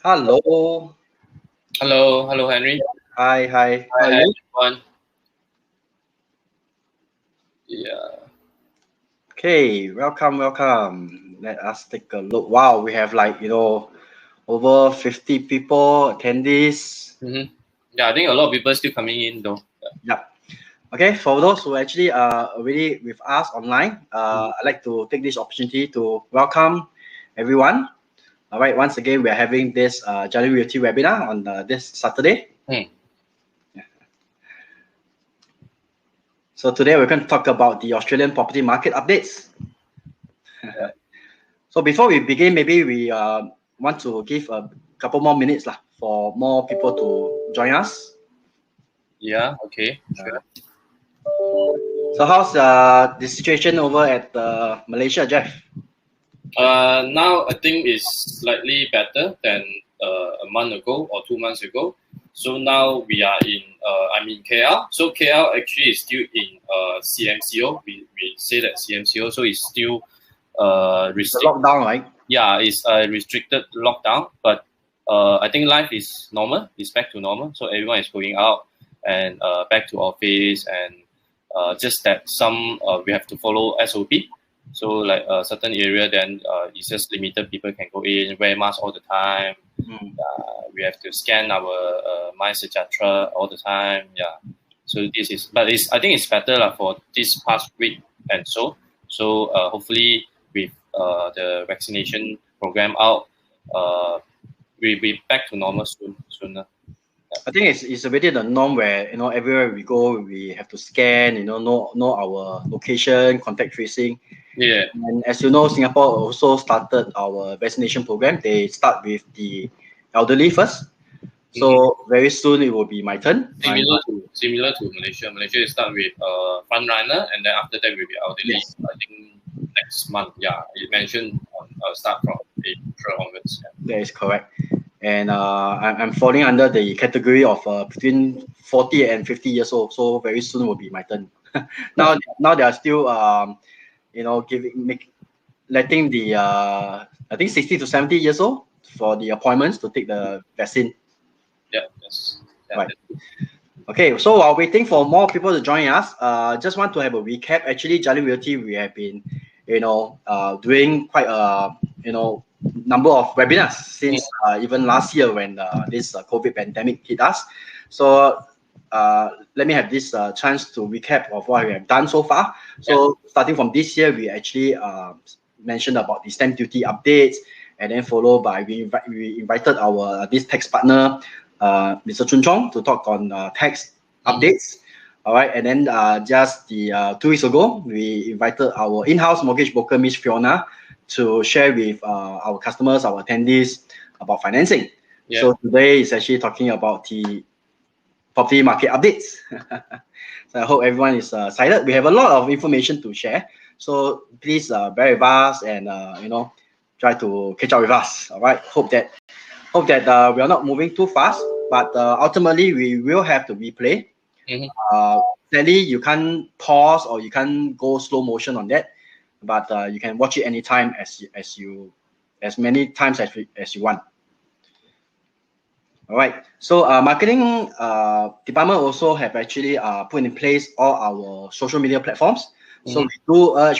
Hello. Hello, Henry. Hi. How are Hi, you? everyone. Yeah, Okay, welcome. Let us take a look. Wow, we have over 50 people attendees. yeah. I think a lot of people still coming in though. Yeah. Okay, for those who actually are already with us online, I'd like to take this opportunity to welcome everyone. All right, once again, we are having this January Realty webinar on this Saturday. Hmm. So today we're going to talk about the Australian property market updates. So before we begin, maybe we want to give a couple more minutes for more people to join us. Yeah. Okay. Sure. So how's the situation over at Malaysia, Jeff? Now I think it's slightly better than a month ago or 2 months ago. So now we are in. I'm in KL. So KL actually is still in CMCO. We say that CMCO. So it's still The restricted. lockdown, right? Yeah, it's a restricted lockdown, but I think life is normal. It's back to normal, so everyone is going out and back to office, and just that some we have to follow SOP. So like a certain area, then it's just limited people can go in, wear mask all the time. We have to scan our mice, etc. all the time. Yeah. So this is, but it's I think it's better for this past week and so. So hopefully with the vaccination program out, we'll be back to normal sooner. I think it's already the norm where everywhere we go we have to scan, know our location, contact tracing. Yeah. And as you know, Singapore also started our vaccination program. They start with the elderly first. So very soon it will be my turn. Similar to Malaysia. Malaysia is start with front runner, and then after that will be elderly. Yes. I think next month. Yeah, it mentioned on start from April onwards. That is correct. And I'm falling under the category of between 40 and 50 years old. So very soon will be my turn. now they are still letting the I think 60 to 70 years old for the appointments to take the vaccine. Yeah. Yes. Yeah, Right. Okay, so while waiting for more people to join us, just want to have a recap. Actually, Jali Realty, we have been, doing quite a, number of webinars since even last year when this COVID pandemic hit us. So let me have this chance to recap of what we have done so far. So starting from this year, we actually mentioned about the stamp duty updates, and then followed by we invited our this tax partner, Mr. Chun Chong, to talk on tax updates. All right, and then just the 2 weeks ago, we invited our in-house mortgage broker, Miss Fiona, to share with our customers, our attendees about financing. Yeah. So today is actually talking about the property market updates. So I hope everyone is excited. We have a lot of information to share. So please bear with us and try to catch up with us. All right. Hope that we are not moving too fast, but ultimately we will have to replay. Sadly, you can't pause or you can't go slow motion on that, but you can watch it anytime as many times as you want. All right. So marketing department also have actually put in place all our social media platforms. So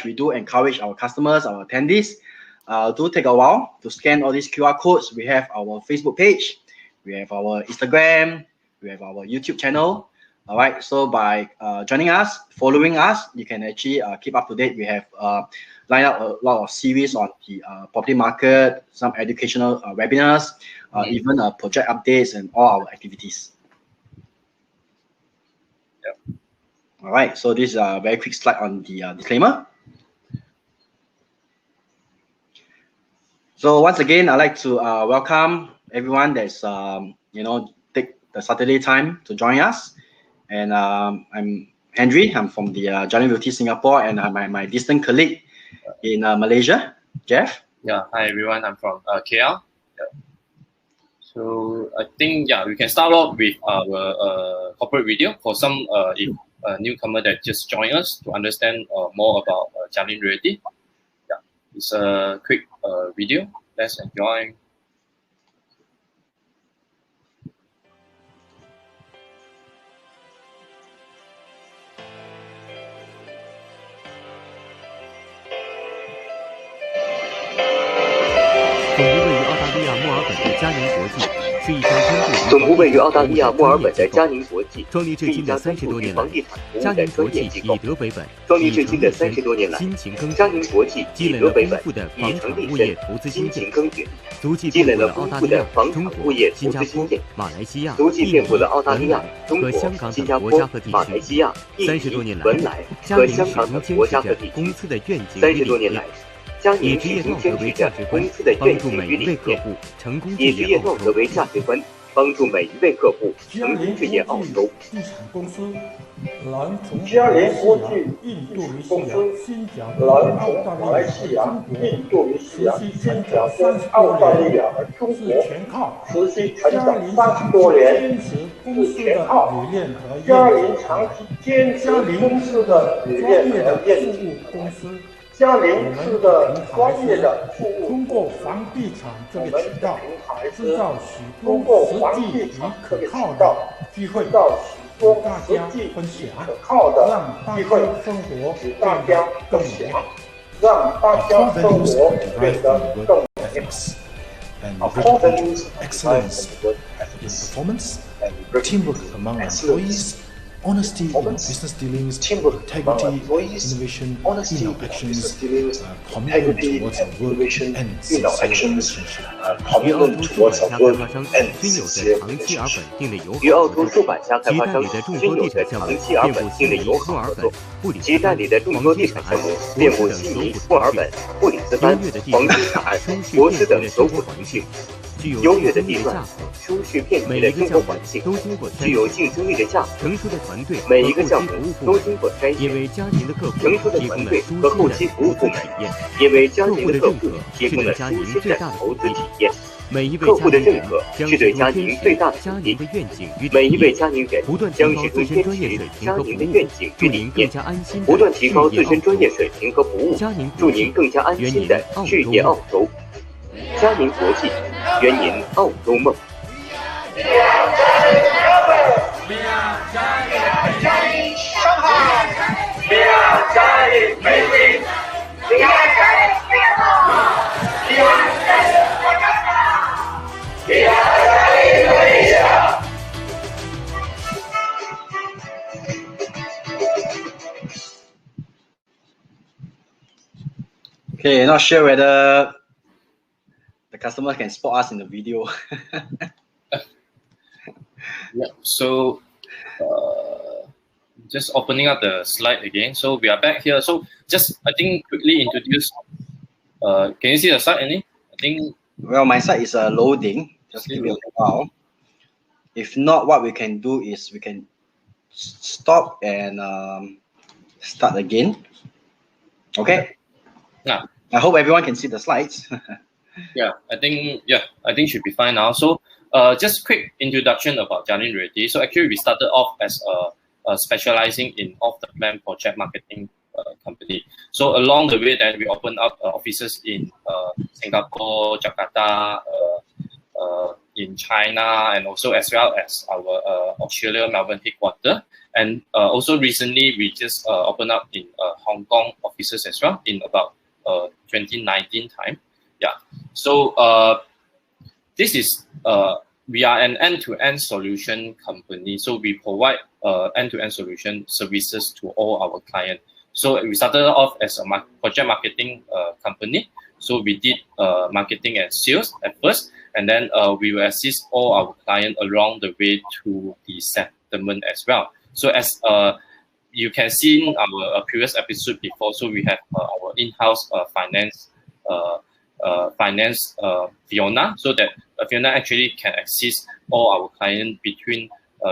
we do encourage our customers, our attendees, do take a while to scan all these QR codes. We have our Facebook page, we have our Instagram, we have our YouTube channel. All right. So by joining us, following us, you can actually keep up to date. We have lined up a lot of series on the property market, some educational webinars, even project updates and all our activities. All right, so this is a very quick slide on the disclaimer. So once again, I'd like to welcome everyone that's take the Saturday time to join us. And I'm Henry. I'm from the Jalan Realty Singapore, and my distant colleague in Malaysia, Jeff. Yeah. Hi everyone. I'm from KL. Yeah. So I think we can start off with our corporate video for some if newcomer that just joined us to understand more about Jalan Realty. Yeah, it's a quick video. Let's enjoy. 佳宁国际是一家专注总部位于澳大利亚墨尔本的佳宁国际，创立至今的30多年来，佳宁国际以德为本，创立至今的30多年来，辛勤耕佳宁国际积累了丰富的房产物业投资经验，足迹积累遍布了丰富的了澳大利亚、房产中国物业、新加坡、马来西亚、足迹遍布了澳大利亚、中国和香港新加坡等国家和地马来西亚、印30尼多年来，文莱佳宁和香港始终坚等国家持着和地区。公司的愿景与30理多年来念，，佳以职业宁始终道德为坚持着价值观公司的，帮助愿景与理每一位客念，户成功置以职业澳洲。业道德为价值观，帮助每一位客户成功置业澳洲。地产公司能从佳联国际印度尼西亚、公司新加能坡、从澳马来西亚、印度尼西亚、持续新成长加坡、 30澳大利多年，亚和中是国全靠持续成嘉长陵30多年，坚持公司的理念和嘉愿景。陵长期坚持嘉陵公司的理专念和业的服愿景。务公司，嘉陵我们是个平台专业的服是务通过房地产这个渠道，制造许通多过房实际与地产这可个渠靠的道，机会，制造许多大实际家分与享，可靠的让大机会家生活与变大家得更分美享，让大家生活变得更美。 and Our work core culture, values excellence work in ethics performance, and work teamwork among excellence, employees, honesty in performance, business dealings, teamwork among integrity, employees, innovation honesty in in our business actions, dealings, commitment integrity towards and our work, innovation and in our sincere actions, relationship. 与澳 commitment 洲出 towards 版 our 下开 work 发商 and 均有着 sincere 长期而 relationship. 稳定的友与澳好合作，洲出版社开其发商代理的众均有多地产项目着长期而遍稳布悉尼、定的友好墨尔本合作，、布里其斯班、代理的众多黄金海岸、地产项目博遍斯等首布悉尼、府墨尔本城市。、布里斯优班越的、地黄段、金海岸、舒适博斯等便捷的生首府城活环境市，具有优越竞争的地段力的价格，舒适便每捷的生一个项目活环境，都经过筛具有选，竞争力的价格。成熟的团队每和后期一个项目都服务部门经过筛选，也为家庭的客户成熟的提供了团队舒心的和后期服务部门投资体验。也为家客户的认庭的客户可提供了是对家舒心的庭最大的投鼓励。资体验。每一位客户的家庭人认可将始是对家终坚持庭最大的家鼓励。庭的愿景与每一位理念，家庭人不断提将高始终坚自身专业持水平和服家庭的务，愿景助与理念，您更加安心不的断提高置业澳自身专业洲。水平和服务，佳宁助国际您更加安圆您心的澳置洲梦。业澳洲。佳宁国际，圆您澳洲梦。Okay, not sure whether the customer can spot us in the video. Yeah. So just opening up the slide again. So we are back here. So just I think quickly introduce. Can you see the slide, Annie? I think. Well, my site is loading. Just give me a while. If not, what we can do is we can stop and start again. Okay. Yeah. I hope everyone can see the slides. I think should be fine now. So just quick introduction about Jalin Reddy. So actually we started off as a specializing in off-the-plan project marketing company. So along the way then we opened up offices in Singapore, Jakarta, in China, and also as well as our Australia Melbourne headquarters. And also recently we just opened up in Hong Kong offices as well in about 2019 time. Yeah. So this is we are an end-to-end solution company. So we provide end-to-end solution services to all our clients. So we started off as a project marketing company. So we did marketing and sales at first, and then we will assist all our clients along the way to the settlement as well. So as you can see in our previous episode before, so we have our in-house finance Fiona, so that Fiona actually can assist all our clients between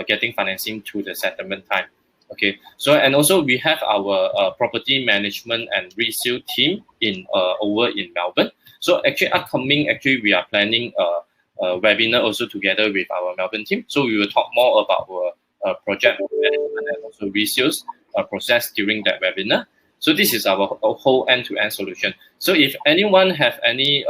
getting financing to the settlement time. Okay, so and also we have our property management and resale team in over in Melbourne. So actually upcoming, we are planning a webinar also together with our Melbourne team. So we will talk more about our project management and also resales process during that webinar. So this is our whole end-to-end solution. So if anyone have any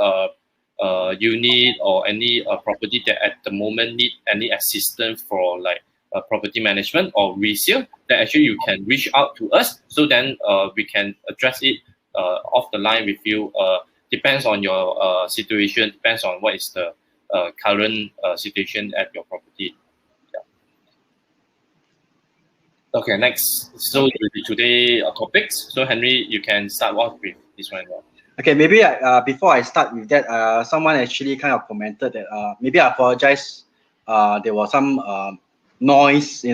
unit or any property that at the moment need any assistance for like property management or resale, then actually you can reach out to us. So then we can address it off the line with you. Depends on your situation. Depends on what is the current situation at your property. Okay, next. So today topics. So Henry, you can start off with this one. Okay, maybe before I start with that, someone actually kind of commented that maybe I apologize. There was some noise,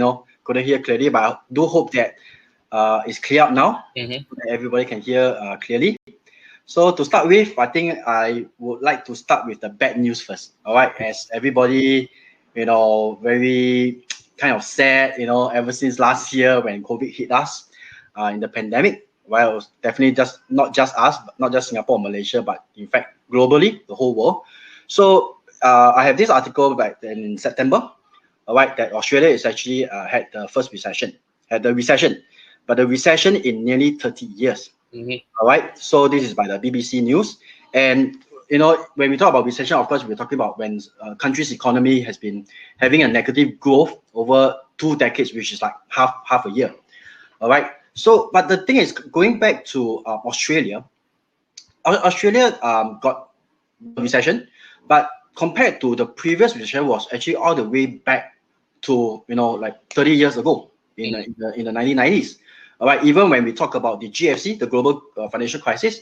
couldn't hear clearly, but I do hope that it's clear up now. So that everybody can hear clearly. So to start with, I think I would like to start with the bad news first. All right, as everybody, very kind of sad, ever since last year when COVID hit us in the pandemic. Well, it was definitely not just us, but not just Singapore, Malaysia, but in fact globally, the whole world. So I have this article back then in September, all right, that Australia is actually had the recession, but the recession in nearly 30 years. All right, so this is by the BBC News, and when we talk about recession, of course, we're talking about when a country's economy has been having a negative growth over 2 decades, which is like half a year. All right. So, but the thing is, going back to Australia, Australia got recession, but compared to the previous recession was actually all the way back to like 30 years ago in the 1990s. All right. Even when we talk about the GFC, the global financial crisis,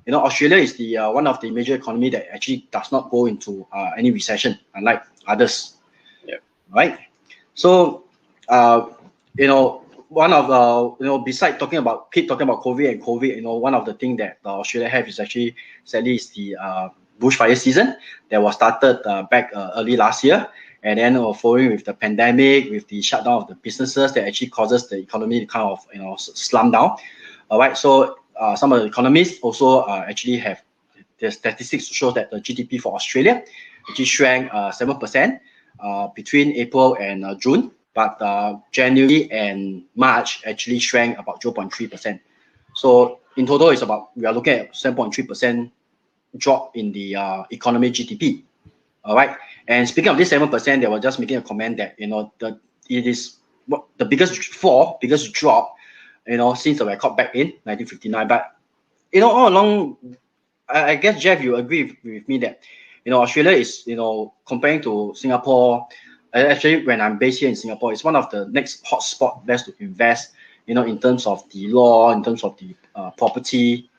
Australia is the one of the major economy that actually does not go into any recession, unlike others. Yeah. Right. So, one of besides keep talking about COVID, one of the things that Australia have is actually sadly is the bushfire season that was started back early last year, and then following with the pandemic, with the shutdown of the businesses, that actually causes the economy to kind of slump down. All right, so some of the economists also actually have the statistics show that the GDP for Australia actually shrank 7% between April and June. But January and March actually shrank about 0.3%. So in total, we are looking at 7.3% drop in the economy GDP. All right. And speaking of this 7%, they were just making a comment that it is the biggest drop since the record back in 1959. But all along, I guess Jeff, you agree with me that Australia is comparing to Singapore. Actually, when I'm based here in Singapore, it's one of the next hotspot best to invest, in terms of the law, in terms of the property,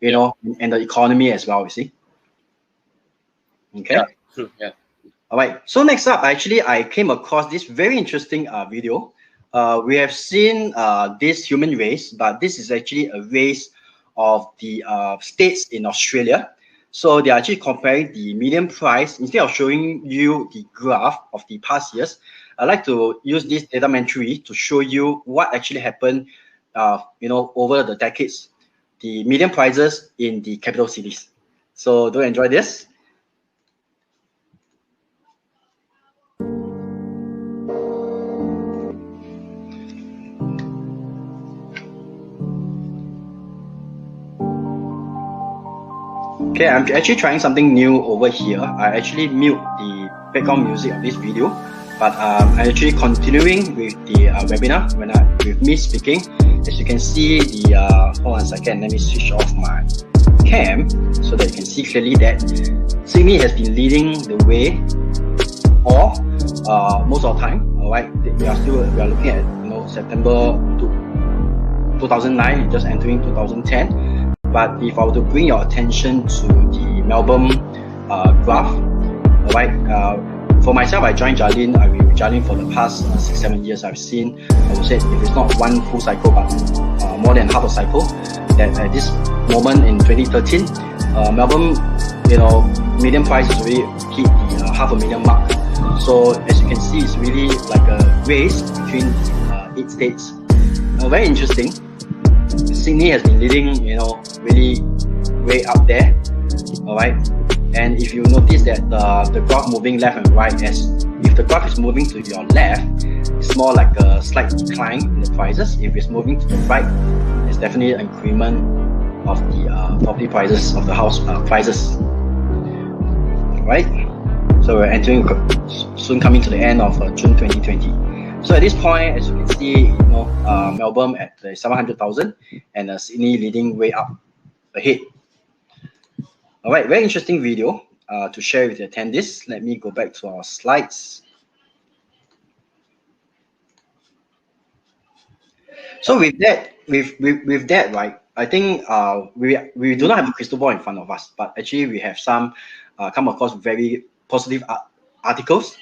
and the economy as well, you see. Okay. Yeah, true. Yeah. All right. So next up, actually, I came across this very interesting video. We have seen this human race, but this is actually a race of the states in Australia. So they are actually comparing the median price. Instead of showing you the graph of the past years, I like to use this datamentary to show you what actually happened, over the decades, the median prices in the capital cities. So do enjoy this. Okay, I'm actually trying something new over here. I actually mute the background music of this video, but I'm actually continuing with the webinar with me speaking. As you can see, hold on a second, let me switch off my cam so that you can see clearly that Sydney has been leading the way all most of the time. All right, we are looking at September 2009, just entering 2010. But if I were to bring your attention to the Melbourne graph, all right, for myself, I joined Jardine. I've been with Jardine for the past 6-7 years. I've seen, I would say, if it's not one full cycle, but more than half a cycle, that at this moment in 2013, Melbourne, median price is already hit the $500,000 mark. So as you can see, it's really like a race between 8 states. Very interesting. Sydney has been leading, really way up there. All right, and if you notice that the graph moving left and right, as if the graph is moving to your left, it's more like a slight decline in the prices. If it's moving to the right, it's definitely an increment of the property prices of the house prices. All right, so we're entering soon, coming to the end of June 2020. So at this point, as you can see, Melbourne at 700,000 and Sydney leading way up ahead. All right, very interesting video. to share with the attendees. Let me go back to our slides. So with that, right? I think we do not have a crystal ball in front of us, but actually we have some come across very positive articles.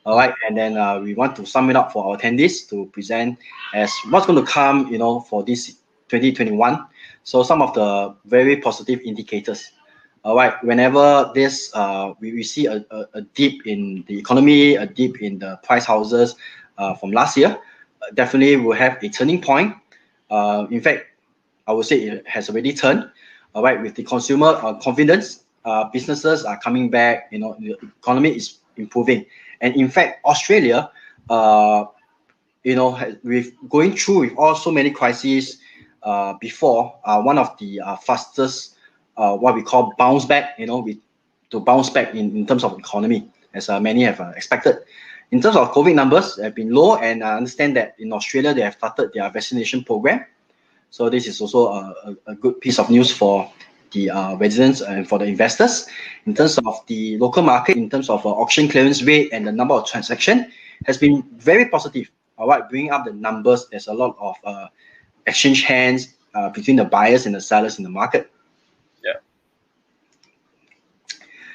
All right, and then we want to sum it up for our attendees to present as what's going to come, for this 2021. So some of the very positive indicators. All right, whenever this we see a dip in the economy, a dip in the price houses from last year, definitely will have a turning point. In fact, I would say it has already turned. All right, with the consumer confidence, businesses are coming back. The economy is improving, and in fact, Australia, with going through with so many crises before, one of the fastest, what we call bounce back. To bounce back in terms of economy, as many have expected. In terms of COVID numbers, have been low, and I understand that in Australia they have started their vaccination program. So this is also a good piece of news for the residents and for the investors. In terms of the local market, in terms of auction clearance rate and the number of transactions, has been very positive. All right, bringing up the numbers. There's a lot of exchange hands between the buyers and the sellers in the market. Yeah.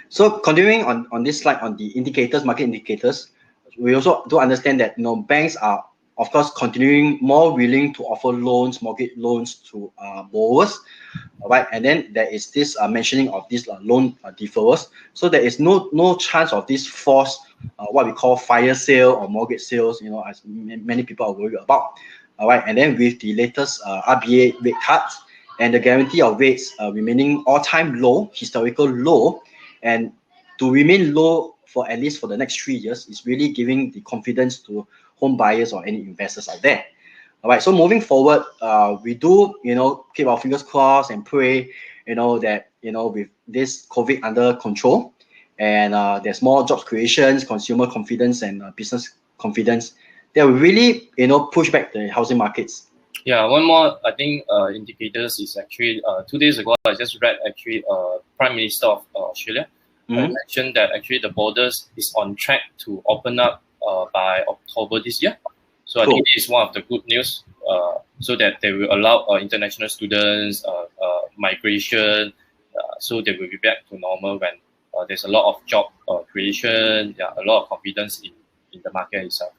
So continuing on this slide on the indicators, market indicators, we also do understand that banks are, of course, continuing more willing to offer loans, mortgage loans to borrowers. All right, and then there is this mentioning of these loan deferrals. So there is no chance of this forced what we call fire sale or mortgage sales. As many people are worried about. All right, and then with the latest RBA rate cuts and the guarantee of rates remaining all-time low, historical low, and to remain low for at least for the next 3 years is really giving the confidence to home buyers or any investors out there. All right, so moving forward, we do keep our fingers crossed and pray that with this COVID under control, and there's more jobs creations, consumer confidence, and business confidence that will really push back the housing markets. Yeah, one more I think indicators is actually 2 days ago I just read actually Prime Minister of Australia mentioned that actually the borders is on track to open up by October this year. So I think this is one of the good news, so that they will allow international students, migration, so they will be back to normal when there's a lot of job creation, a lot of confidence in the market itself.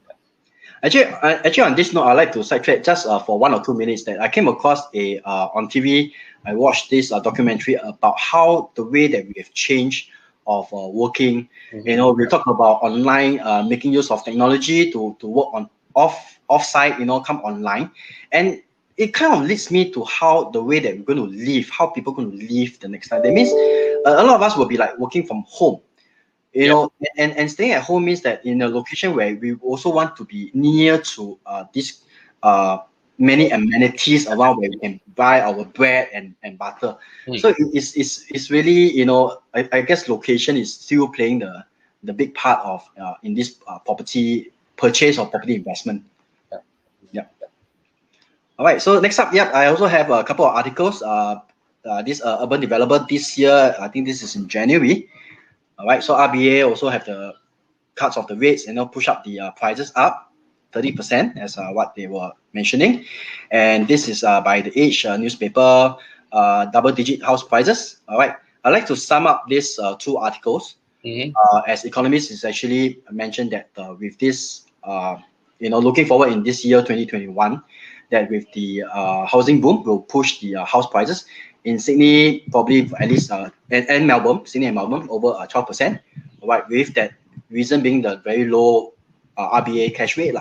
Actually, on this note, I'd like to sidetrack just for 1 or 2 minutes that I came across on TV. I watched this documentary about how the way that we have changed of working. We talk about online, making use of technology to work on offsite, come online, and it kind of leads me to how the way that we're going to live, how people are going to live the next time. That means a lot of us will be like working from home. And staying at home means that in a location where we also want to be near to these many amenities around where we can buy our bread and butter. So it's really, I guess location is still playing the big part of in this property purchase or property investment. Yeah. All right. So next up, I also have a couple of articles. This urban developer this year, I think this is in January. All right. So RBA also have the cuts of the rates and push up the prices up 30% as what they were mentioning. And this is by the Age newspaper, double-digit house prices. All right. I'd like to sum up these 2 articles. As economists, is actually mentioned that with this, looking forward in this year 2021, that with the housing boom will push the house prices in Sydney, probably at least and Melbourne, Sydney and Melbourne over 12%. Right, with that reason being the very low RBA cash rate.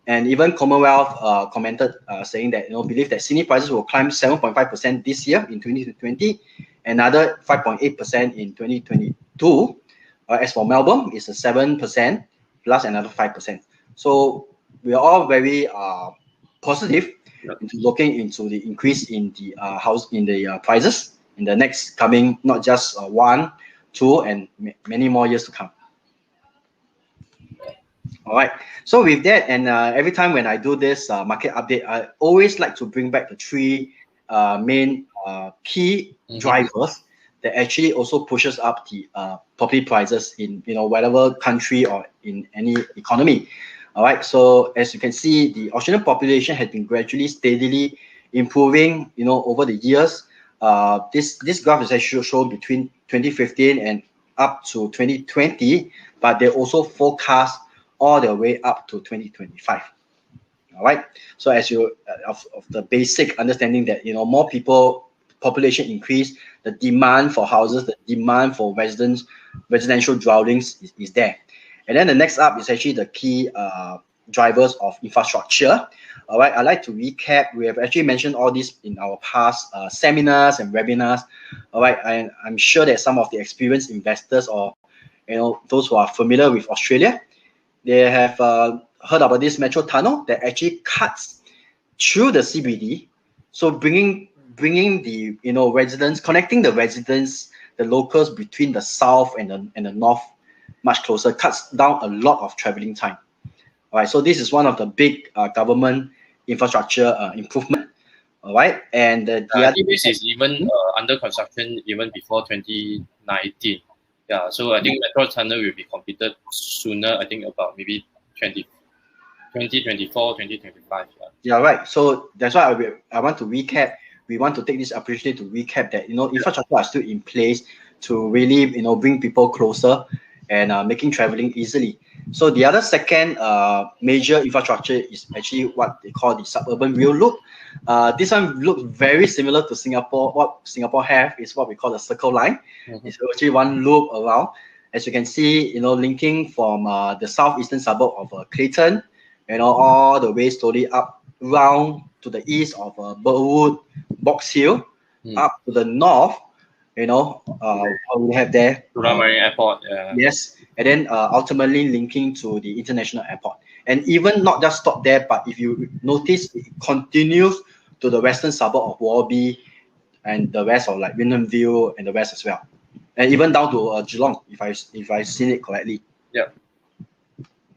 And even Commonwealth commented saying that believe that Sydney prices will climb 7.5% this year in 2020, another 5.8% in 2022. As for Melbourne, it's a 7% plus another 5%. So we are all very positive into looking into the increase in the prices in the next coming not just 1, 2, and many more years to come. All right. So with that, and every time when I do this market update, I always like to bring back the 3 main key drivers that actually also pushes up the property prices in whatever country or in any economy. All right. So as you can see, the Australian population has been gradually, steadily improving, over the years. This graph is actually shown between 2015 and up to 2020, but they also forecast all the way up to 2025. All right. So as you of the basic understanding that more people, population increase, the demand for houses, the demand for residential dwellings is there. And then the next up is actually the key drivers of infrastructure. All right, I'd like to recap. We have actually mentioned all this in our past seminars and webinars. All right, I'm sure that some of the experienced investors or those who are familiar with Australia, they have heard about this metro tunnel that actually cuts through the CBD, so bringing the residents, connecting the residents, the locals between the south and the north much closer, cuts down a lot of traveling time. All right, so this is one of the big government infrastructure improvement. All right, and the I other think this is even under construction even before 2019. Yeah, so I think metro tunnel will be completed sooner. I think about maybe 2024, 2025. Yeah, right. So that's why I want to recap. We want to take this opportunity to recap that infrastructure are still in place to really bring people closer and making traveling easily. So the other second major infrastructure is actually what they call the suburban rail loop. This one looks very similar to Singapore. What Singapore have is what we call the Circle Line. It's actually one loop around, as you can see, linking from the southeastern suburb of Clayton, all the way slowly up round to the east of Burwood, Box Hill, up to the north. We have there Turang Marine Airport. Yes, and then ultimately linking to the international airport. And even not just stop there, but if you notice, it continues to the western suburb of Warby and the rest of like Wyndham View and the rest as well, and even down to Geelong, if I've seen it correctly. Yeah.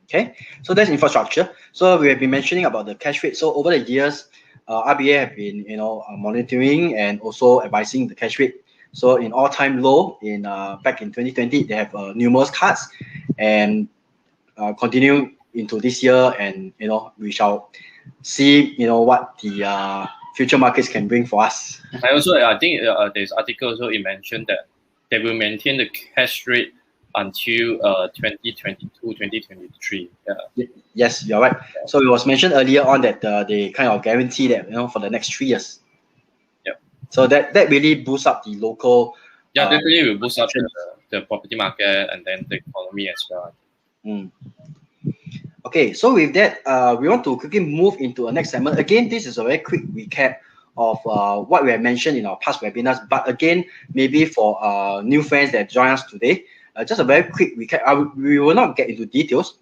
Okay, so that's infrastructure. So we have been mentioning about the cash rate. So over the years, RBA have been monitoring and also advising the cash rate. So in all-time low in back in 2020, they have numerous cuts, and continue into this year, and we shall see what the future markets can bring for us. I think there's article also it mentioned that they will maintain the cash rate until 2022, 2023. Yeah. Yes, you're right. So it was mentioned earlier on that they kind of guarantee that for the next 3 years. So that really boosts up the local. Yeah, definitely will boost up the property market and then the economy as well. Okay, so with that, we want to quickly move into a next segment. Again, this is a very quick recap of what we have mentioned in our past webinars. But again, maybe for new friends that join us today, just a very quick recap. We will not get into details,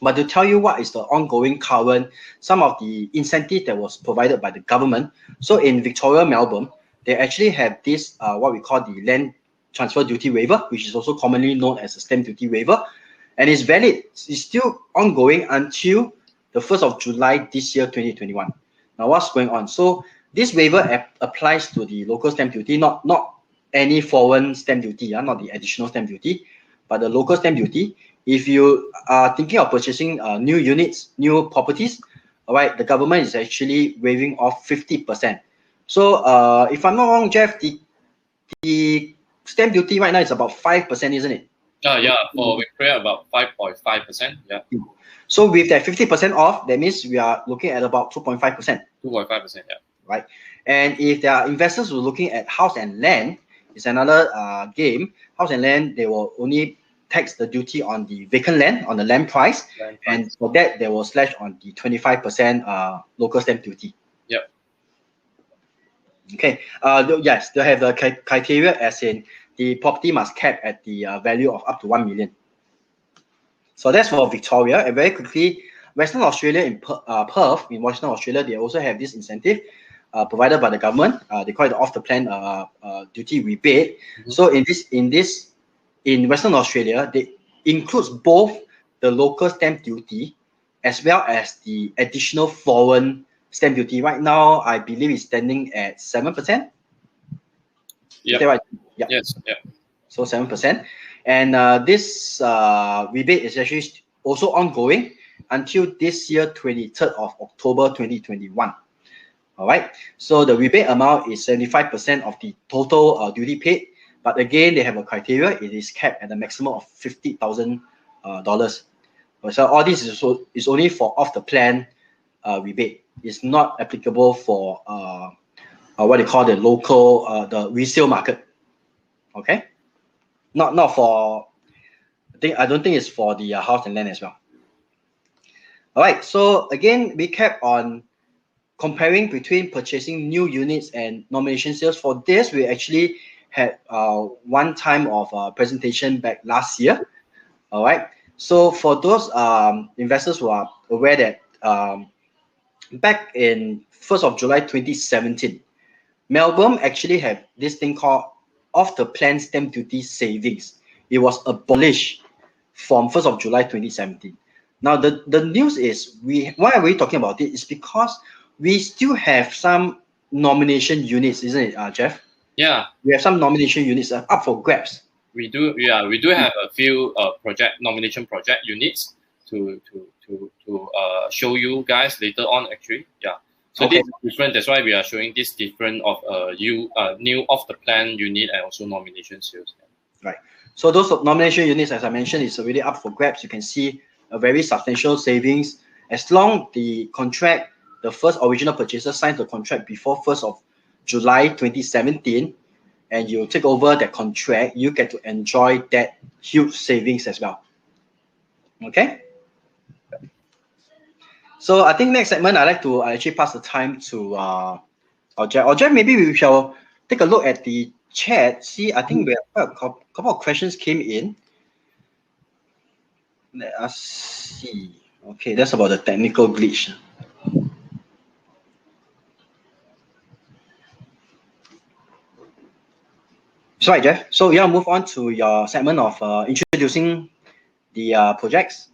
but to tell you what is the ongoing current, some of the incentive that was provided by the government. So in Victoria, Melbourne, they actually have this, what we call the land transfer duty waiver, which is also commonly known as a stamp duty waiver. And it's valid, it's still ongoing until the 1st of July this year, 2021. Now, what's going on? So this waiver applies to the local stamp duty, not any foreign stamp duty, not the additional stamp duty, but the local stamp duty. If you are thinking of purchasing new units, new properties, all right, the government is actually waiving off 50%. So if I'm not wrong, Jeff, the stamp duty right now is about 5%, isn't it? Yeah, for Victoria about 5.5%. Yeah. So with that 50% off, that means we are looking at about 2.5%. 2.5%, yeah. Right. And if there are investors who are looking at house and land, it's another game. House and land, they will only tax the duty on the vacant land, on the land price. And for that, they will slash on the 25% local stamp duty. Yep. Okay. Yes, they have the criteria as in the property must cap at the value of up to 1 million. So that's for Victoria. And very quickly, Western Australia in Perth, in Western Australia, they also have this incentive provided by the government. They call it the off-the-plan duty rebate. So in Western Australia, they includes both the local stamp duty as well as the additional foreign stamp duty. Right now, I believe it's standing at 7%. Yeah. Is that right? Yeah. Yes. Yeah. So 7%. And this rebate is actually also ongoing until this year, 23rd of October 2021. All right. So the rebate amount is 75% of the total duty paid. But again, they have a criteria. It is capped at a maximum of $50,000. So all this is only for off the plan rebate. It's not applicable for what they call the local, the resale market. Okay. Not for. I don't think it's for the house and land as well. All right. So again, recap on comparing between purchasing new units and nomination sales. For this, we actually had one time of presentation back last year. All right. So for those investors who are aware that back in 1st of July 2017, Melbourne actually had this thing called off the plan stamp duty savings. It was abolished from 1st of July 2017. Now the news is why are we talking about it? It's because we still have some nomination units, isn't it, Jeff? Yeah. We have some nomination units up for grabs. We do. Yeah, we do have a few nomination project units to show you guys later on. Actually, yeah. So Okay. this is different. That's why we are showing this different of new off the plan unit and also nomination sales. Right. So those nomination units, as I mentioned, is already up for grabs. You can see a very substantial savings as long the contract, the first original purchaser signs the contract before 1st of July 2017, and you take over that contract, you get to enjoy that huge savings as well. Okay. So I think next segment, I'd like to actually pass the time to Jeff. Jeff, maybe we shall take a look at the chat. See, I think we have a couple of questions came in. Let us see. Okay, that's about the technical glitch. That's right, Jeff. So yeah, move on to your segment of introducing the projects.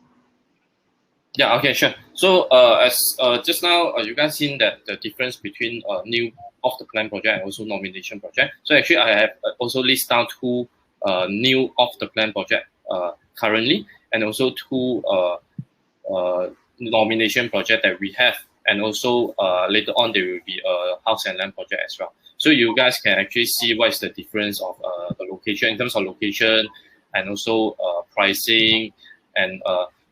Yeah. Okay. Sure. So as just now, you guys seen that the difference between new off the plan project and also nomination project. So actually, I have also list down two new off the plan project currently, and also two nomination project that we have, and also later on there will be a house and land project as well. So you guys can actually see what is the difference of the location in terms of location and also pricing. And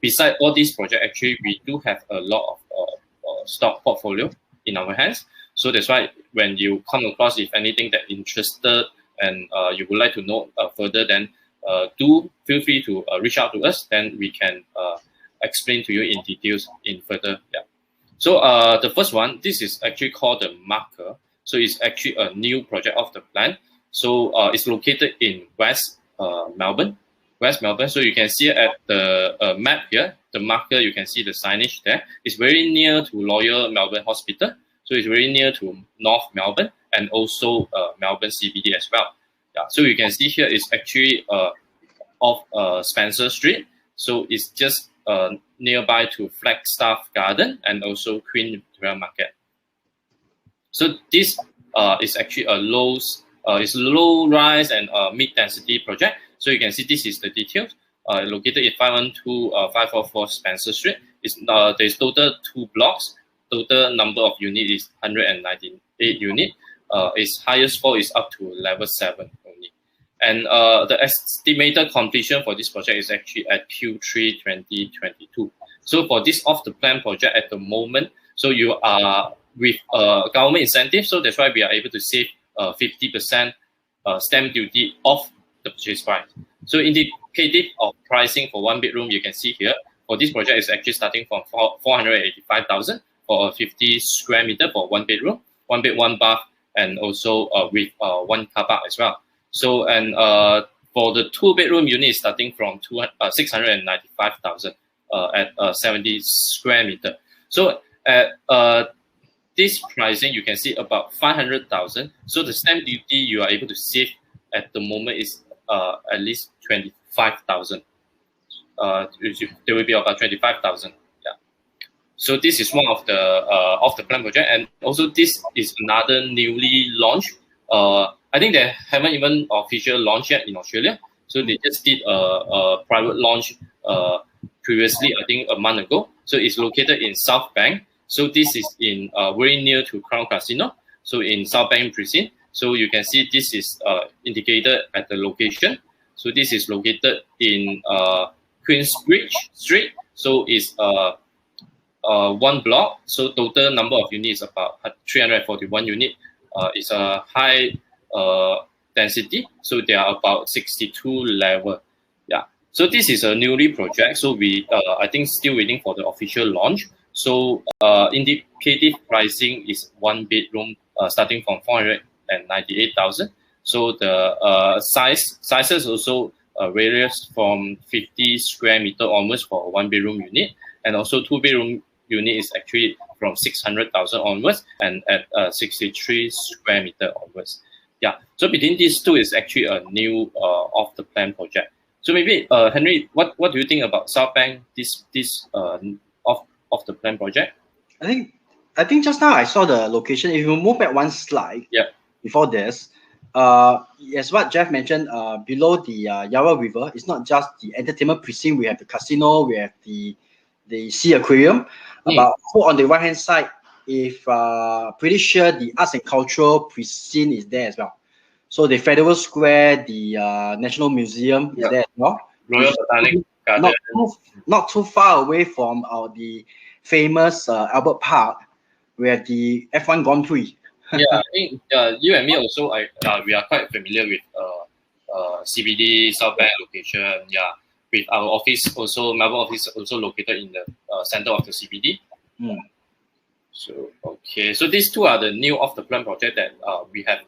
beside all these projects, actually we do have a lot of stock portfolio in our hands. So that's why when you come across if anything that interested and you would like to know further, then do feel free to reach out to us. Then we can explain to you in details in further. Yeah. So the first one, this is actually called the Marker. So it's actually a new project of the plan. So it's located in West Melbourne. So you can see at the map here, the Marker, you can see the signage there. It's very near to Royal Melbourne Hospital. So it's very near to North Melbourne and also Melbourne CBD as well. Yeah. So you can see here it's actually off Spencer Street. So it's just nearby to Flagstaff Garden and also Queen Victoria Market. So this is actually a low rise and mid density project. So you can see this is the details. Located in 512-544 Spencer Street. There's total 2 blocks. Total number of units is 198 units. Its highest floor is up to level 7 only. And the estimated completion for this project is actually at Q3 2022. So for this off the plan project at the moment, so you are with government incentive, so that's why we are able to save 50% stamp duty off the purchase price. So indicative of pricing for 1 bedroom, you can see here, for this project is actually starting from 485,000 for a 50 square meter for 1 bedroom, 1 bed, 1 bath, and also with 1 car park as well. So, and for the 2 bedroom unit, starting from 695,000 at 70 square meter. So at this pricing, you can see about 500,000. So the stamp duty you are able to save at the moment is at least 25,000. There will be about 25,000. Yeah. So this is one of the plan project, and also this is another newly launched I think they haven't even official launch yet in Australia. So they just did a private launch previously, I think a month ago. So it's located in South Bank. So this is in very near to Crown Casino. So in South Bank Precinct. So you can see this is indicated at the location. So this is located in Queensbridge Street. So it's one block. So total number of units about 341 units. It's a high density. So there are about 62 level. Yeah. So this is a newly project. So we I think still waiting for the official launch. So indicative pricing is one bedroom starting from 498,000. So the sizes also varies from 50 square meter onwards for a one bedroom unit, and also two bedroom unit is actually from 600,000 onwards, and at 63 square meter onwards. Yeah. So between these two is actually a new off the plan project. So maybe Henry, what do you think about South Bank? This off the plan project? I think just now I saw the location. If you move back one slide, Yeah. Before this, as what Jeff mentioned, below the Yarra River, it's not just the entertainment precinct. We have the casino, we have the sea aquarium. But on the right hand side, if pretty sure the arts and cultural precinct is there as well. So the Federal Square, the National Museum is there as well. Royal Botanic Garden. Not too far away from the famous Albert Park, where the F1 Grand Prix. Yeah, I think you and me also, we are quite familiar with CBD South Bank location. Yeah, with our office also, Melbourne office also located in the center of the CBD. So okay, so these two are the new off the plan project that we have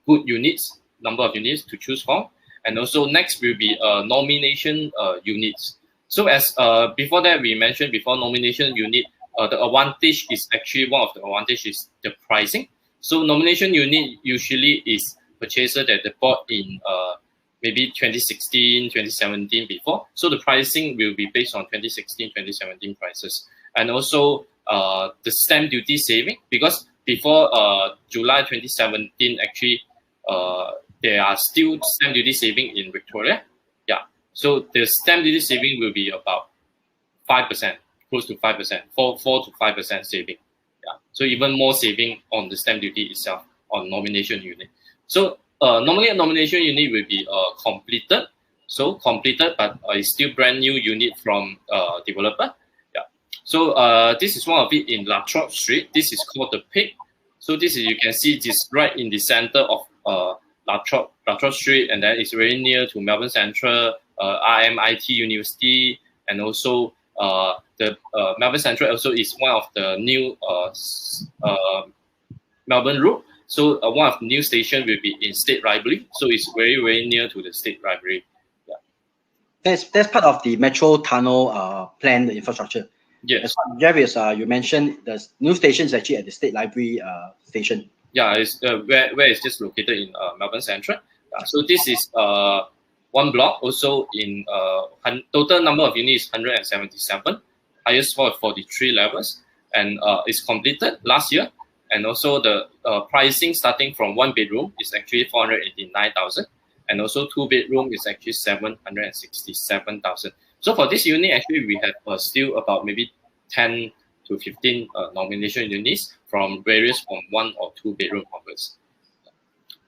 good units, number of units to choose from, and also next will be nomination units. So as before that we mentioned before nomination unit. The advantage is actually one of the advantage is the pricing. So nomination unit usually is purchased that they bought in maybe 2016, 2017 before. So the pricing will be based on 2016, 2017 prices. And also the stamp duty saving, because before July 2017, actually there are still stamp duty saving in Victoria. Yeah. So the stamp duty saving will be about 5%. Close to 5%, 4 to 5% saving. Yeah. So even more saving on the stamp duty itself on nomination unit. So normally a nomination unit will be completed. So completed, but it's still brand new unit from developer. Yeah. So this is one of it in La Trobe Street. This is called the Pig. So this is, you can see this right in the center of La Trobe Street, and then it's very near to Melbourne Central, RMIT University, and also the Melbourne Central also is one of the new Melbourne route. So one of the new station will be in State Library. So it's very, very near to the State Library. Yeah. That's part of the metro tunnel plan, the infrastructure. Yes. Jeff, is you mentioned the new station is actually at the State Library station. Yeah, it's where it's just located in Melbourne Central. So this is one block also in total number of units 177, highest floor 43 levels, and it's completed last year. And also the pricing starting from one bedroom is actually 489,000, and also two bedroom is actually 767,000. So for this unit, actually we have still about maybe 10 to 15 nomination units from one or two bedroom onwards.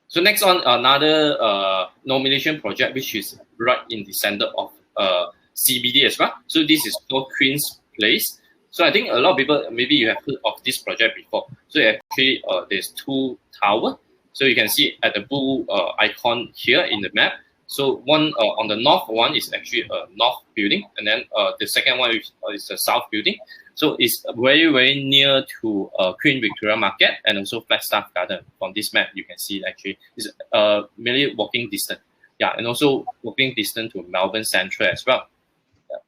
So next on another nomination project, which is right in the center of CBD as well. So this is called Queen's Place. So I think a lot of people, maybe you have heard of this project before. So actually there's two towers. So you can see at the blue icon here in the map. So one on the north one is actually a north building, and then the second one is a south building. So it's very, very near to Queen Victoria Market and also Flagstaff Garden. From this map, you can see actually it's merely walking distance. Yeah, and also walking distance to Melbourne Central as well. Yeah.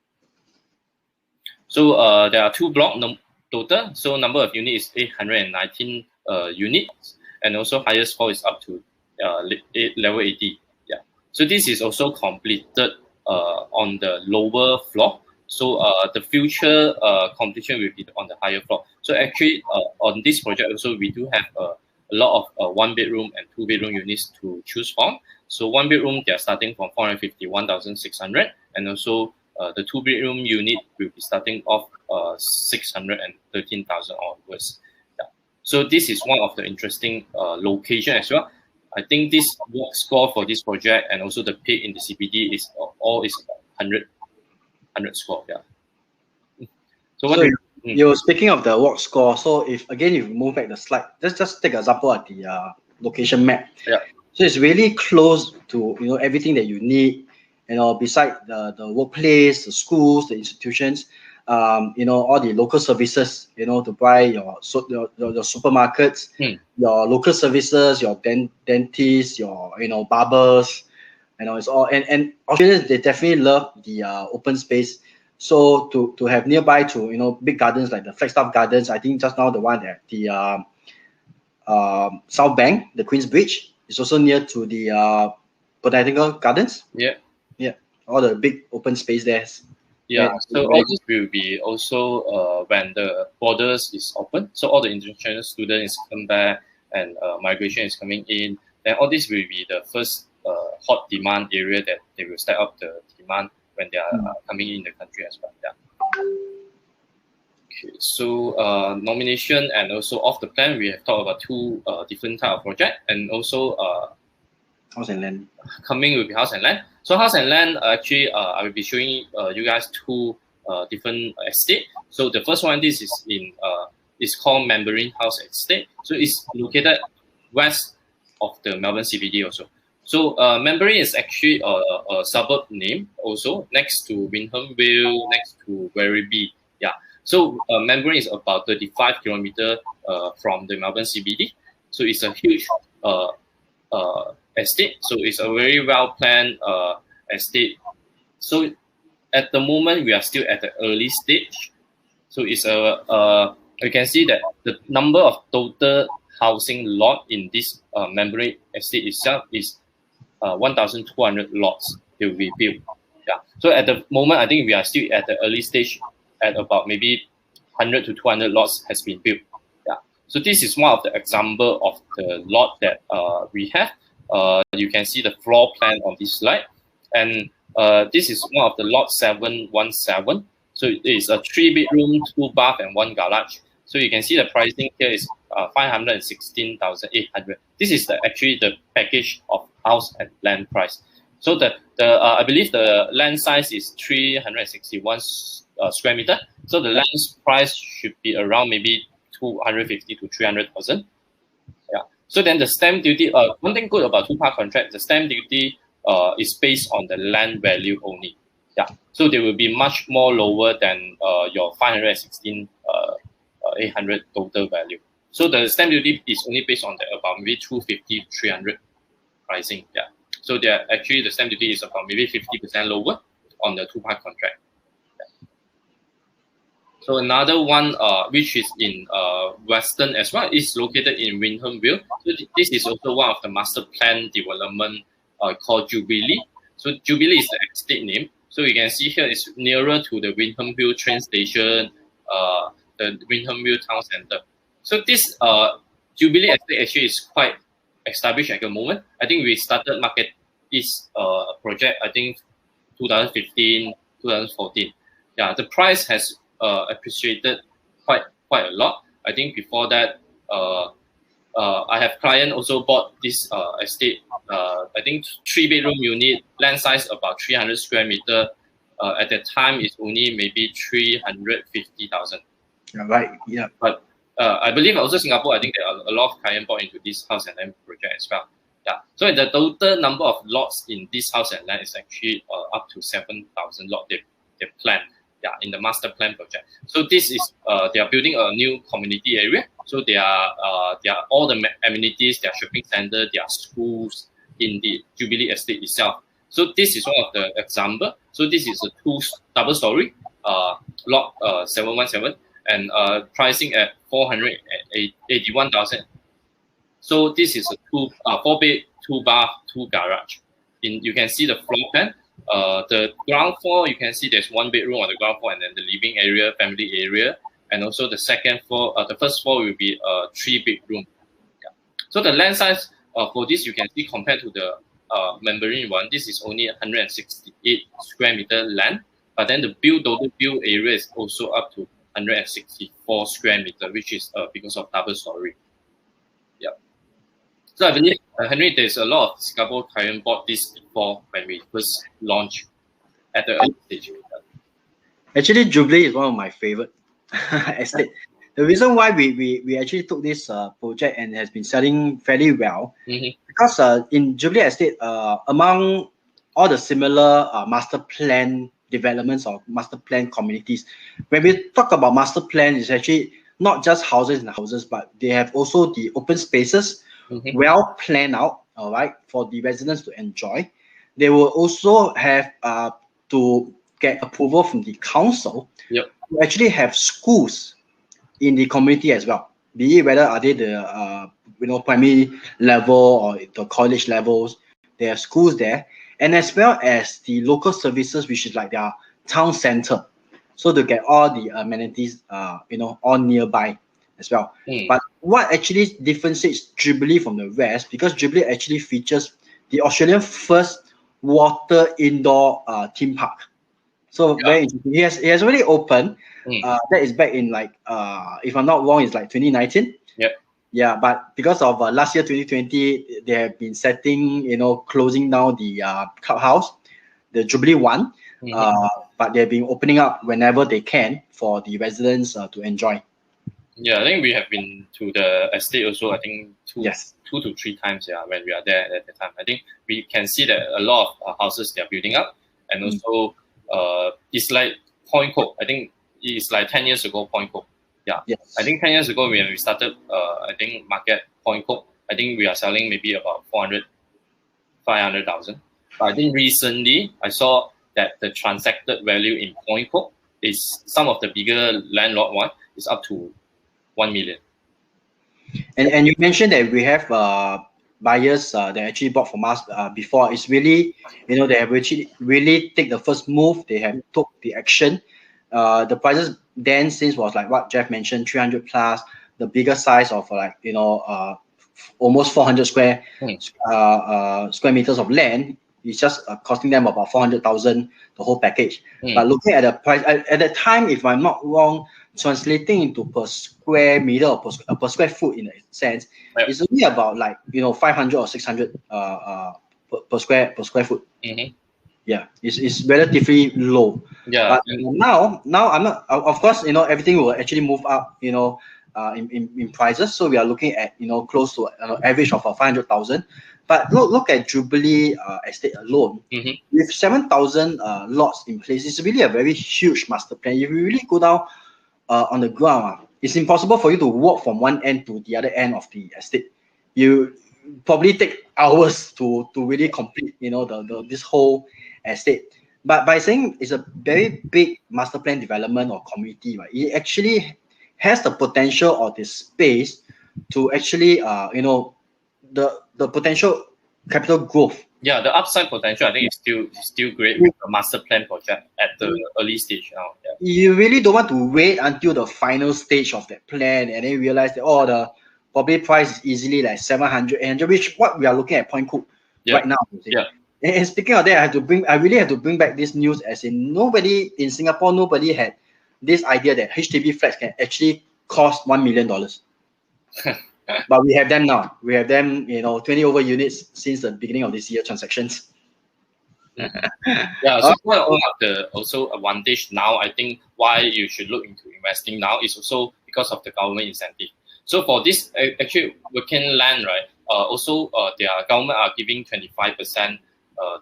So there are two blocks total. So number of units is 819 units, and also highest floor is up to level 80. Yeah. So this is also completed on the lower floor. So the future completion will be on the higher floor. So actually on this project also we do have a lot of 1-bedroom and 2-bedroom units to choose from. So 1-bedroom, they are starting from 451,600, and also the 2-bedroom unit will be starting off 613,000 onwards. Yeah. So this is one of the interesting location as well. I think this work score for this project and also the peak in the CBD is all is 100 score. Yeah. So what? You're speaking of the walk score. So if again you move back the slide, let's just take an example at the location map. Yeah. So it's really close to everything that you need. Beside the workplace, the schools, the institutions, all the local services. To buy your supermarkets, your local services, your dentists, your barbers. It's all and Australians, they definitely love the open space. So to have nearby to big gardens like the Flagstaff Gardens, I think just now the one at the South Bank, the Queen's Bridge, is also near to the Botanical Gardens. Yeah. All the big open space there. Yeah, so all this will be also when the borders is open. So all the international students come back and migration is coming in. Then all this will be the first hot demand area that they will step up the demand when they are coming in the country as well. Yeah. Okay, so nomination and also off the plan, we have talked about two different type of project, and also house and land. Coming will be house and land. So house and land, actually, I will be showing you guys two different estate. So the first one, this is in it's called Membrane House Estate. So it's located west of the Melbourne CBD also. So Membrane is actually a suburb name also, next to Windham Vale, next to Werribee. Yeah. So Membrane is about 35 kilometers from the Melbourne CBD. So it's a huge estate. So it's a very well planned estate. So at the moment we are still at the early stage. So it's you can see that the number of total housing lot in this Membrane estate itself is 1,200 lots that will be built. Yeah. So at the moment, I think we are still at the early stage, at about maybe 100 to 200 lots has been built. Yeah. So this is one of the example of the lot that we have. You can see the floor plan on this slide, and this is one of the lot 717. So it is a 3-bedroom, 2-bath, and 1 garage. So you can see the pricing here is 516,800. This is actually the package of house and land price. So I believe the land size is 361 square meter. So the land price should be around maybe 250 to 300,000. Yeah. So then the stamp duty. One thing good about two-part contract, the stamp duty is based on the land value only. Yeah. So they will be much more lower than your 516,800 total value. So the stamp duty is only based on about maybe 250, 300 pricing. Yeah. So they are actually the stamp duty is about maybe 50% lower on the two-part contract. Yeah. So another one, which is in Western as well, is located in Windham Vale. So this is also one of the master plan development called Jubilee. So Jubilee is the estate name. So you can see here it's nearer to the Windham Vale train station, the Windham Vale town center. So this Jubilee estate actually is quite established at the moment. I think we started market this project, I think 2015, 2014. Yeah, the price has appreciated quite a lot. I think before that, I have client also bought this estate. I think 3-bedroom unit, land size about 300 square meter. At that time, it's only maybe 350,000. Right. Yeah. But I believe also Singapore, I think there are a lot of clients bought into this house and land project as well. Yeah. So the total number of lots in this house and land is actually up to 7,000 lots they planned. Yeah, in the master plan project. So this is they are building a new community area. So they are all the amenities, their shopping center, their schools in the Jubilee estate itself. So this is one of the example. So this is a double story lot 717 and pricing at 481,000. So this is a 4-bed, 2-bath, 2 garage. You can see the floor plan. The ground floor, you can see there's 1 bedroom on the ground floor, and then the living area, family area, and also the second floor. The first floor will be a 3-bedroom. Yeah. So the land size for this, you can see compared to the Mandarin one, this is only 168 square meter land, but then the total build area is also up to 164 square meter, which is because of double story. Yeah. So I believe, Henry, there's a lot of Singapore clients bought this before when we first launched at the early stage. Actually, Jubilee is one of my favorite estate. The reason why we actually took this project and has been selling fairly well, because in Jubilee Estate, among all the similar master plan developments or master plan communities, when we talk about master plan, it's actually not just houses and houses, but they have also the open spaces, well planned out, all right, for the residents to enjoy. They will also have to get approval from the council to actually have schools in the community as well, be it whether are they the primary level or the college levels. There are schools there, and as well as the local services, which is like their town center, so to get all the amenities all nearby as well. But what actually differentiates Jubilee from the rest, because Jubilee actually features the Australian first water indoor theme park. So very interesting. It has already opened. That is back in if I'm not wrong, it's like 2019. Yeah, but because of last year 2020, they have been closing down the clubhouse, the Jubilee one. But they've been opening up whenever they can for the residents to enjoy. Yeah, I think we have been to the estate also. I think two to three times. Yeah, when we are there at the time, I think we can see that a lot of houses they are building up, and also it's like Point Cook. I think it's like 10 years ago. Point Cook. Yeah. I think 10 years ago when we started, I think market Point Cook, I think we are selling maybe about 500,000. But I think recently I saw that the transacted value in Point Cook is some of the bigger landlord one is up to 1 million. And you mentioned that we have buyers that actually bought from us before. It's really, they have actually really take the first move. They have took the action. The prices then since was like what Jeff mentioned, 300 plus. The bigger size of almost 400 square meters of land. It's just costing them about 400,000 the whole package. But looking at the price at that time, if I'm not wrong, translating into per square meter or per square foot in a sense, it's only about 500 or 600 per square foot. Yeah, it's relatively low. But now I'm not. Of course, everything will actually move up. In prices. So we are looking at close to an average of 500,000. But look at Jubilee Estate alone. With 7,000 lots in place, it's really a very huge master plan. If you really go down on the ground, it's impossible for you to walk from one end to the other end of the estate. You probably take hours to really complete this whole estate. But by saying it's a very big master plan development or community, right, it actually has the potential or the space to actually the potential capital growth. Yeah, the upside potential I think is still great with the master plan project at the early stage now. You really don't want to wait until the final stage of that plan and then realize that the property price is easily like 700, 800, which what we are looking at Point Cook right now. And speaking of that, I really have to bring back this news, as in nobody in Singapore, nobody had this idea that HDB flats can actually cost $1 million. But we have them now. We have them, 20 over units since the beginning of this year transactions. So one of the also advantage now, I think why you should look into investing now is also because of the government incentive. So for this actually vacant land, right? Also their government are giving 25%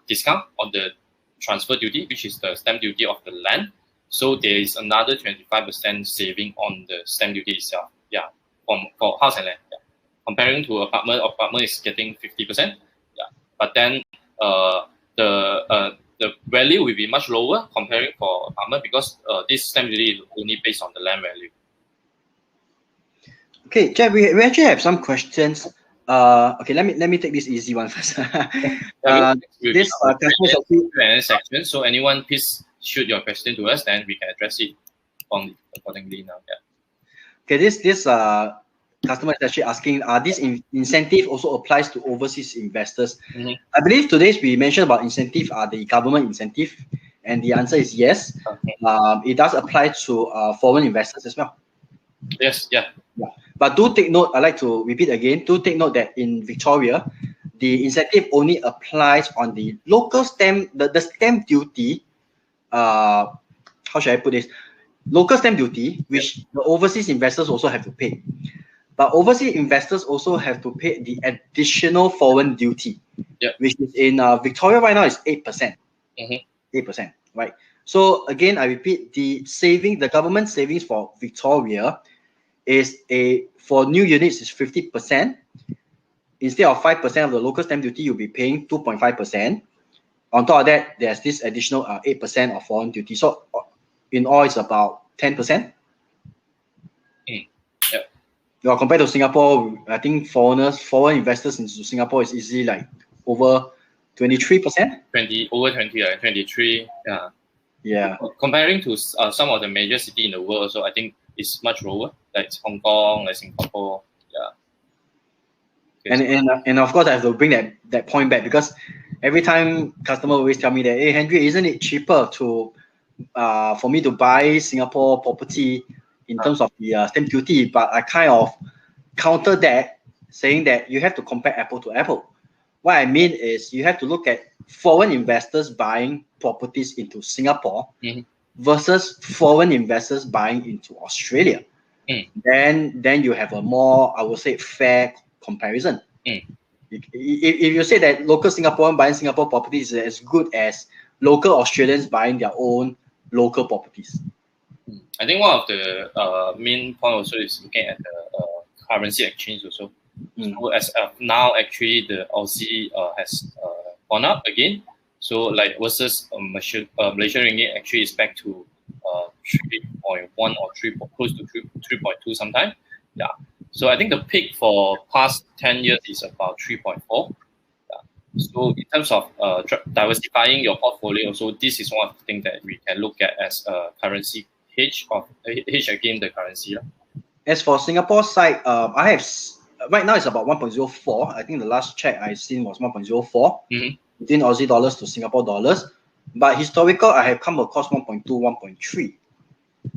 discount on the transfer duty, which is the stamp duty of the land. So there is another 25% saving on the stamp duty itself. Yeah, for house and land. Yeah. Comparing to apartment is getting 50%. Yeah, but then the value will be much lower comparing for apartment because this stamp duty is only based on the land value. Okay, Jeff, we actually have some questions. Okay, let me take this easy one first. This Q&A section. So anyone please shoot your question to us, then we can address it accordingly now. Yeah. Okay, this customer is actually asking, this incentive also applies to overseas investors? Mhm. I believe today's we mentioned about incentive are the government incentive, and the answer is yes. Okay. It does apply to foreign investors as well. Yes, yeah. Yeah. But do take note, I like to repeat again, do take note that in Victoria, the incentive only applies on the local stamp, the stamp duty, how should I put this? Local stamp duty, which the overseas investors also have to pay. But overseas investors also have to pay the additional foreign duty, which is in Victoria right now is 8%. 8%, right? So again, I repeat, the government savings for Victoria is for new units is 50%. Instead of 5% of the local stamp duty, you'll be paying 2.5%. On top of that, there's this additional 8% of foreign duty. So in all, it's about 10%. Yeah, compared to Singapore, I think foreign investors into Singapore is easily like over 23%. 23, yeah. Yeah. Comparing to some of the major cities in the world, so I think it's much lower, like Hong Kong, like Singapore, yeah. Okay, And of course, I have to bring that point back, because every time customer always tell me that, hey Henry, isn't it cheaper to for me to buy Singapore property in terms of the stamp duty? But I kind of counter that, saying that you have to compare apple to apple. What I mean is you have to look at foreign investors buying properties into Singapore versus foreign investors buying into Australia. Then you have a more, I would say, fair comparison. If you say that local Singaporean buying Singapore properties is as good as local Australians buying their own local properties. I think one of the main point also is looking at the currency exchange also. So as of now, actually the Aussie has gone up again. So like versus Malaysian ringgit actually is back to 3.1 or close to 3.2 sometime. Yeah. So I think the peak for past 10 years is about 3.4. Yeah. So in terms of diversifying your portfolio, so this is one of the things that we can look at as a currency hedge against the currency. As for Singapore side, I have right now it's about 1.04. I think the last check I seen was 1.04 between Aussie dollars to Singapore dollars. But historical, I have come across 1.2, 1.3.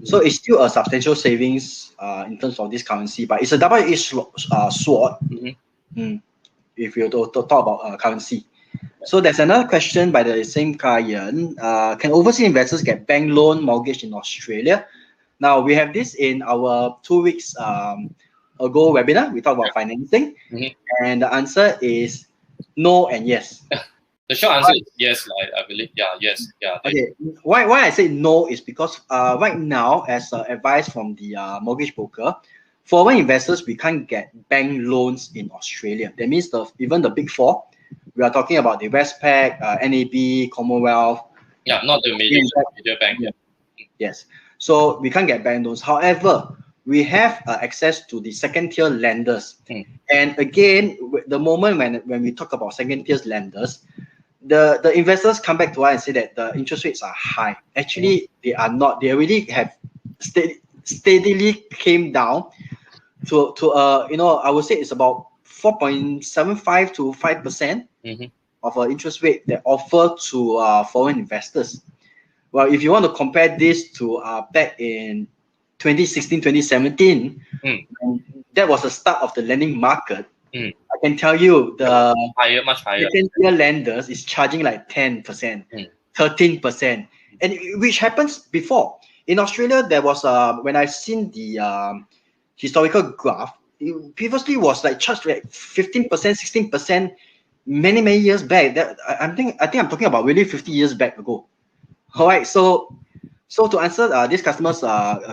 So it's still a substantial savings in terms of this currency, but it's a double-edged sword if you talk about currency. So there's another question by the same client. Can overseas investors get bank loan mortgage in Australia? Now, we have this in our 2 weeks ago webinar. We talked about financing, and the answer is no and yes. The short answer is yes, I believe. Yeah, yes. Yeah. Okay. Why I say no is because right now, as advice from the mortgage broker, foreign investors, we can't get bank loans in Australia. That means even the big four, we are talking about the Westpac, NAB, Commonwealth. Yeah, not the major bank. Yeah. Yes. So we can't get bank loans. However, we have access to the second tier lenders. And again, the moment when we talk about second tier lenders, the investors come back to us and say that the interest rates are high. Actually, they are not. They already have steadily came down to I would say it's about 4.75 to 5% of an interest rate that offer to foreign investors. Well, if you want to compare this to back in 2016, 2017, that was the start of the lending market. I can tell you the much higher second-tier lenders is charging like 10%, 13%, and which happens before. In Australia, there was when I've seen the historical graph, it previously was like charged like 15%, 16% many years back. That I think I'm talking about really 50 years back ago. All right, so to answer this customer's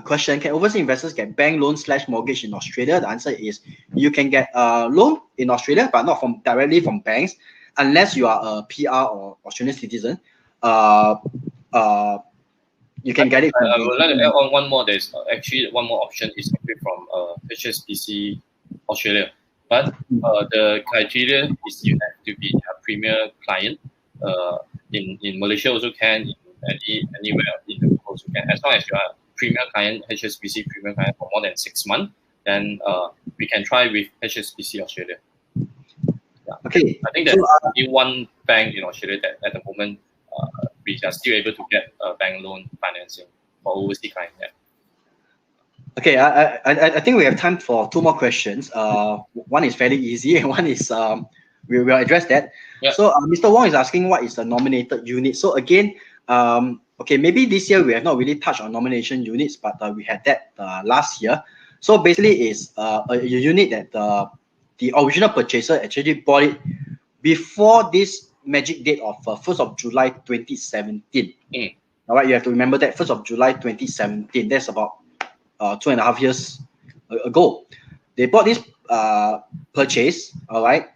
question, can overseas investors get bank loan / mortgage in Australia? The answer is you can get a loan in Australia, but not directly from banks, unless you are a PR or Australian citizen. You can get it. I would like to add on one more. There's actually one more option is actually from HSBC Australia, but the criteria is you have to be a premier client. In Malaysia also can. Anywhere in the world also can. As long as you are premier client, HSBC premier client for more than 6 months, then we can try with HSBC Australia. Yeah. Okay. I think there's only one bank in Australia that at the moment we are still able to get bank loan financing for overseas clients. Yeah. Okay, I think we have time for two more questions. One is fairly easy, and one is we will address that. Yeah. So Mr. Wong is asking what is the nominated unit. So again, okay, maybe this year we have not really touched on nomination units, but we had that last year. So basically, it's a unit that the original purchaser actually bought it before this magic date of 1st of July 2017. All right, you have to remember that 1st of July 2017. That's about 2.5 years ago. They bought this purchase, all right,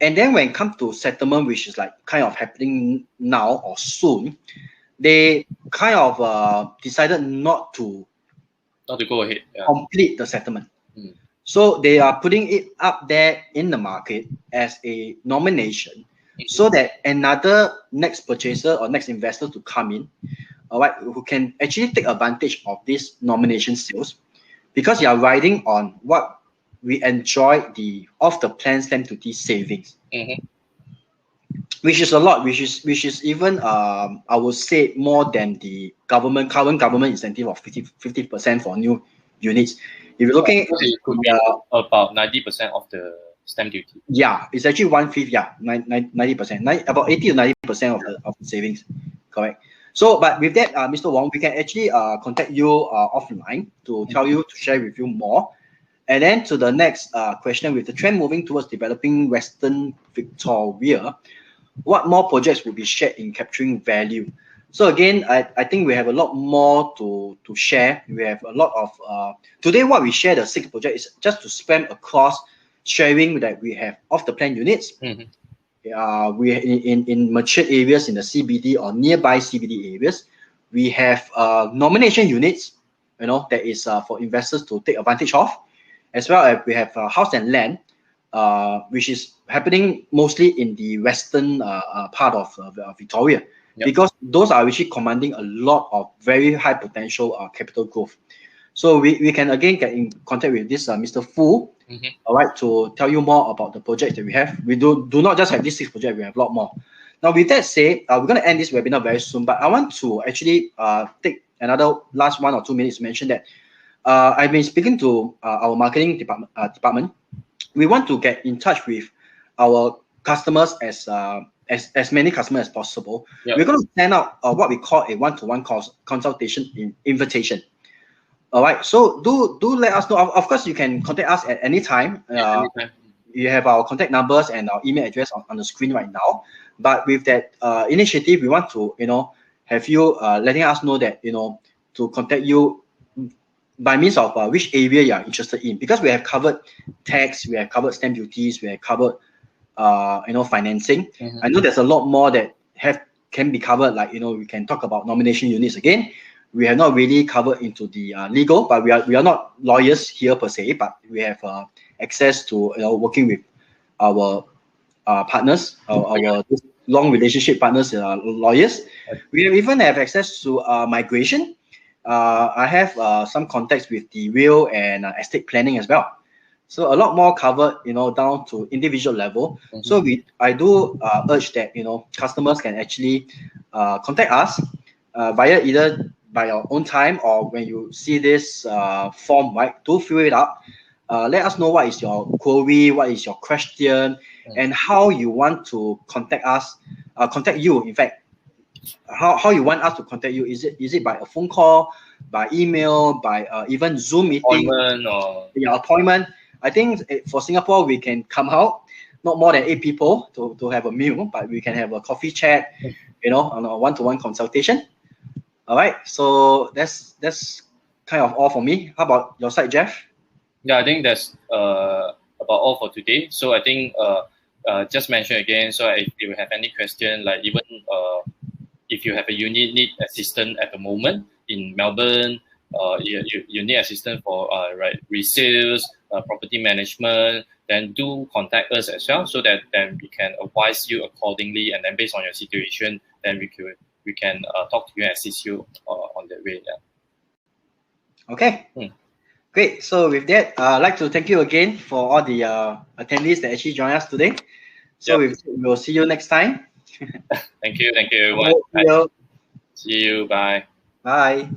and then when it comes to settlement, which is like kind of happening now or soon, they kind of decided not to go ahead. Yeah. Complete the settlement. So they are putting it up there in the market as a nomination, so that another next purchaser or next investor to come in, all right, who can actually take advantage of this nomination sales, because you are riding on what we enjoy the off the plan stamp duty savings, which is a lot, which is even I would say more than the current government incentive of 50% for new units. If you're looking, it could be about 90% of the stamp duty. Yeah, it's actually 1/5. Yeah, 90%, about 80 to 90% of the savings, correct. So, but with that, Mr. Wong, we can actually contact you offline to tell you, to share with you more. And then to the next question, with the trend moving towards developing Western Victoria, what more projects will be shared in capturing value? So again, I think we have a lot more to share. We have a lot of today what we share, the 6 project, is just to span across sharing that we have off the plan units. We in mature areas in the CBD or nearby CBD areas, we have nomination units, you know, that is for investors to take advantage of, as well as we have house and land, which is happening mostly in the western part of Victoria. Yep. Because those are actually commanding a lot of very high potential capital growth. So we can again get in contact with this Mr. Fu, all right, to tell you more about the projects that we have. We do not just have these 6 projects, we have a lot more. Now with that said, we're going to end this webinar very soon, but I want to actually take another last 1 or 2 minutes to mention that I've been speaking to our marketing department. We want to get in touch with our customers as many customers as possible. Yep. We're going to send out what we call a one-to-one consultation invitation. All right, so do let us know. Of course, you can contact us at any time. You have our contact numbers and our email address on the screen right now. But with that initiative, we want to have you letting us know that to contact you by means of which area you are interested in, because we have covered tax, we have covered stamp duties, we have covered financing. I know there's a lot more that can be covered, like we can talk about nomination units again. We have not really covered into the legal, but we are not lawyers here per se, but we have access to working with our partners, our long relationship partners, lawyers. We even have access to migration. I have some contacts with the real and estate planning as well. So a lot more covered, down to individual level. So I do urge that customers can actually contact us via either by your own time, or when you see this form, right, do fill it up. Let us know what is your query, what is your question, and how you want to contact us, contact you. In fact, how you want us to contact you. Is it by a phone call, by email, by even Zoom meeting, appointment? I think for Singapore, we can come out, not more than 8 people to have a meal, but we can have a coffee chat, on a one-to-one consultation. All right, so that's kind of all for me. How about your side, Jeff? Yeah, I think that's about all for today. So I think just mention again. So if you have any question, like even if you have a unit need assistance at the moment in Melbourne, you need assistance for resales, property management, then do contact us as well, so that then we can advise you accordingly, and then based on your situation, then we can talk to you and assist you on that way. Yeah. Okay. Great. So with that, I'd like to thank you again for all the attendees that actually joined us today. So we'll see you next time. Thank you everyone. See you. See you. Bye. Bye.